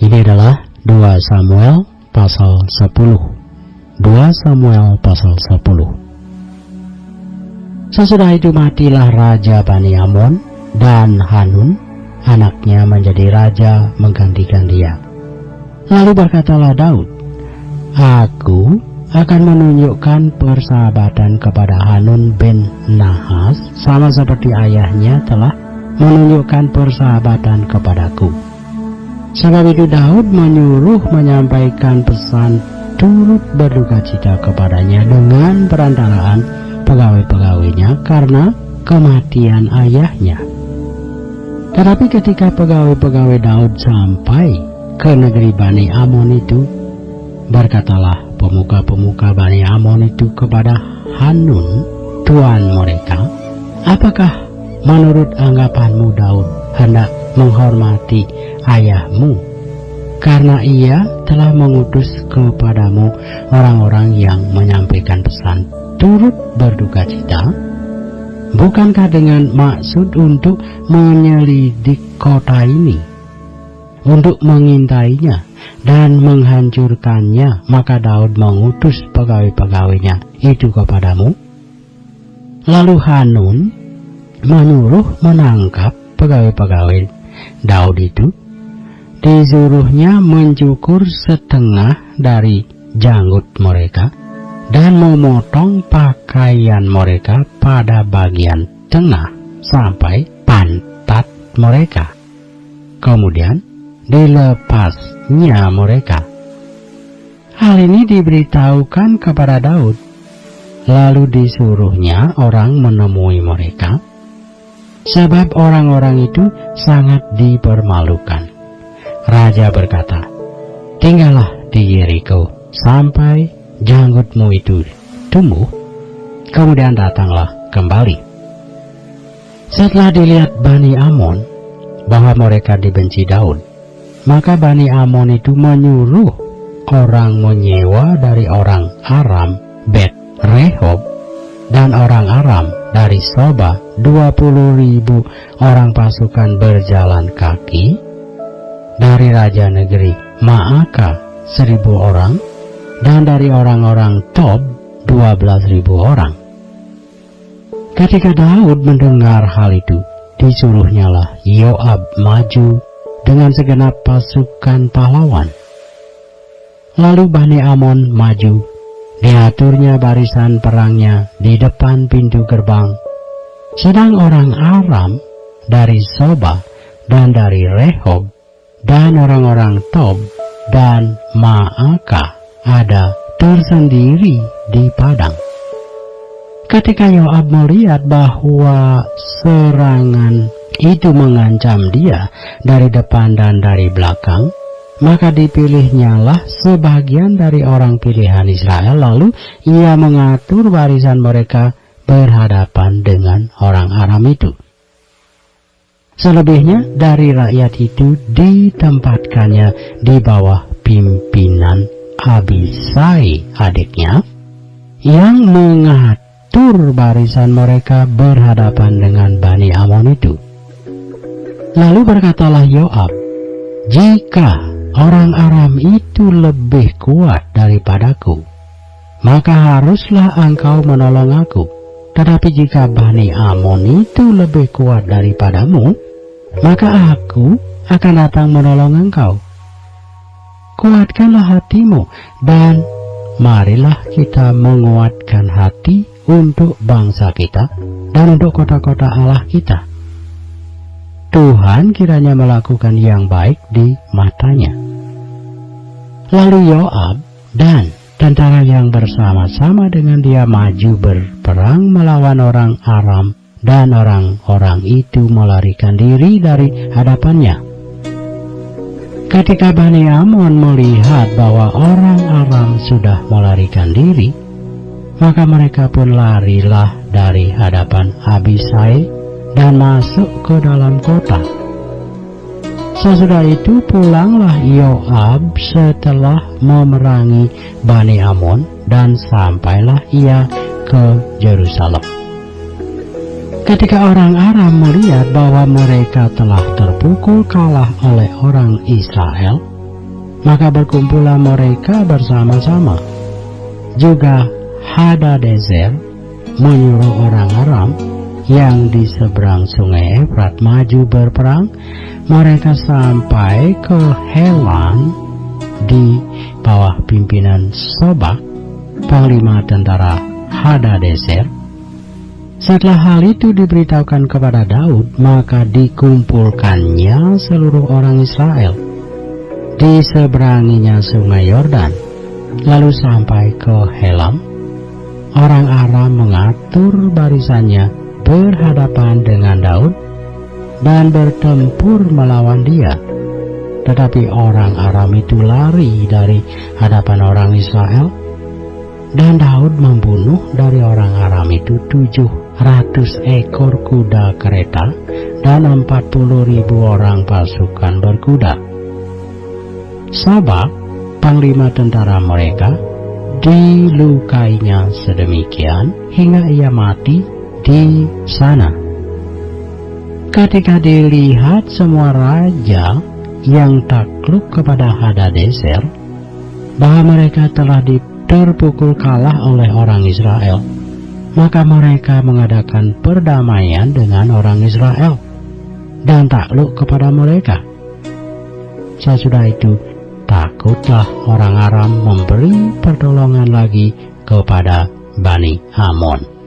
Ini adalah 2 Samuel pasal 10. 2 Samuel pasal 10. Sesudah itu matilah Raja Bani Amon, dan Hanun anaknya menjadi raja menggantikan dia. Lalu berkatalah Daud, "Aku akan menunjukkan persahabatan kepada Hanun bin Nahas, sama seperti ayahnya telah menunjukkan persahabatan kepadaku." Sebab itu Daud menyuruh menyampaikan pesan turut berduka cita kepadanya dengan perantaraan pegawai-pegawainya karena kematian ayahnya. Tetapi ketika pegawai-pegawai Daud sampai ke negeri Bani Amon itu, berkatalah pemuka-pemuka Bani Amon itu kepada Hanun, tuan mereka, "Apakah menurut anggapanmu Daud hendak menghormati ayahmu, karena ia telah mengutus kepadamu orang-orang yang menyampaikan pesan turut berduka cita? Bukankah dengan maksud untuk menyelidik kota ini, untuk mengintainya dan menghancurkannya, maka Daud mengutus pegawai-pegawainya itu kepadamu?" Lalu Hanun menyuruh menangkap pegawai-pegawai Daud itu. Disuruhnya mencukur setengah dari janggut mereka dan memotong pakaian mereka pada bagian tengah sampai pantat mereka. Kemudian dilepasnya mereka. Hal ini diberitahukan kepada Daud. Lalu disuruhnya orang menemui mereka, sebab orang-orang itu sangat dipermalukan. Raja berkata, "Tinggallah di Yeriko sampai janggutmu itu tumbuh, kemudian datanglah kembali." Setelah dilihat Bani Amon bahwa mereka dibenci Daud, maka Bani Amon itu menyuruh orang menyewa dari orang Aram Bet Rehob dan orang Aram dari Soba 20.000 orang pasukan berjalan kaki, dari raja negeri Maaka 1.000 orang, dan dari orang-orang Tob 12.000 orang. Ketika Daud mendengar hal itu, disuruhnyalah Yoab maju dengan segenap pasukan pahlawan. Lalu Bani Amon maju, diaturnya barisan perangnya di depan pintu gerbang, sedang orang Aram dari Soba dan dari Rehob dan orang-orang Tob dan Maaka ada tersendiri di padang. Ketika Yoab melihat bahwa serangan itu mengancam dia dari depan dan dari belakang, maka dipilihnyalah sebagian dari orang pilihan Israel, lalu ia mengatur barisan mereka berhadapan dengan orang Aram itu. Selebihnya dari rakyat itu ditempatkannya di bawah pimpinan Abisai adiknya, yang mengatur barisan mereka berhadapan dengan Bani Amon itu. Lalu berkatalah Yoab, "Jika orang Aram itu lebih kuat daripadaku, maka haruslah engkau menolong aku. Tetapi jika Bani Amon itu lebih kuat daripadamu, maka aku akan datang menolong engkau. Kuatkanlah hatimu, dan marilah kita menguatkan hati untuk bangsa kita dan untuk kota-kota Allah kita. Tuhan kiranya melakukan yang baik di matanya." Lalu Yoab dan tentara yang bersama-sama dengan dia maju berperang melawan orang Aram, dan orang-orang itu melarikan diri dari hadapannya. Ketika Bani Amon melihat bahwa orang Aram sudah melarikan diri, maka mereka pun larilah dari hadapan Abisai dan masuk ke dalam kota. Sesudah itu pulanglah Yoab setelah memerangi Bani Amon, dan sampailah ia ke Yerusalem. Ketika orang Aram melihat bahwa mereka telah terpukul kalah oleh orang Israel, Maka berkumpullah mereka bersama-sama. Juga Hadadezer menyuruh orang Aram yang di seberang sungai Efrat maju berperang. Mereka sampai ke Helan di bawah pimpinan Sobak, panglima tentara Hadadezer. Setelah hal itu diberitahukan kepada Daud, maka dikumpulkannya seluruh orang Israel, diseberanginya sungai Yordan, lalu sampai ke Helam. Orang Aram mengatur barisannya berhadapan dengan Daud dan bertempur melawan dia. Tetapi orang Aram itu lari dari hadapan orang Israel, dan Daud membunuh dari orang Aram itu 700 ekor kuda kereta dan 40.000 orang pasukan berkuda. Sobak, panglima tentara mereka, dilukainya sedemikian hingga ia mati di sana. Ketika dilihat semua raja yang takluk kepada Hadadezer bahwa mereka telah terpukul kalah oleh orang Israel, maka mereka mengadakan perdamaian dengan orang Israel dan takluk kepada mereka. Sesudah itu takutlah orang Aram memberi pertolongan lagi kepada Bani Amon.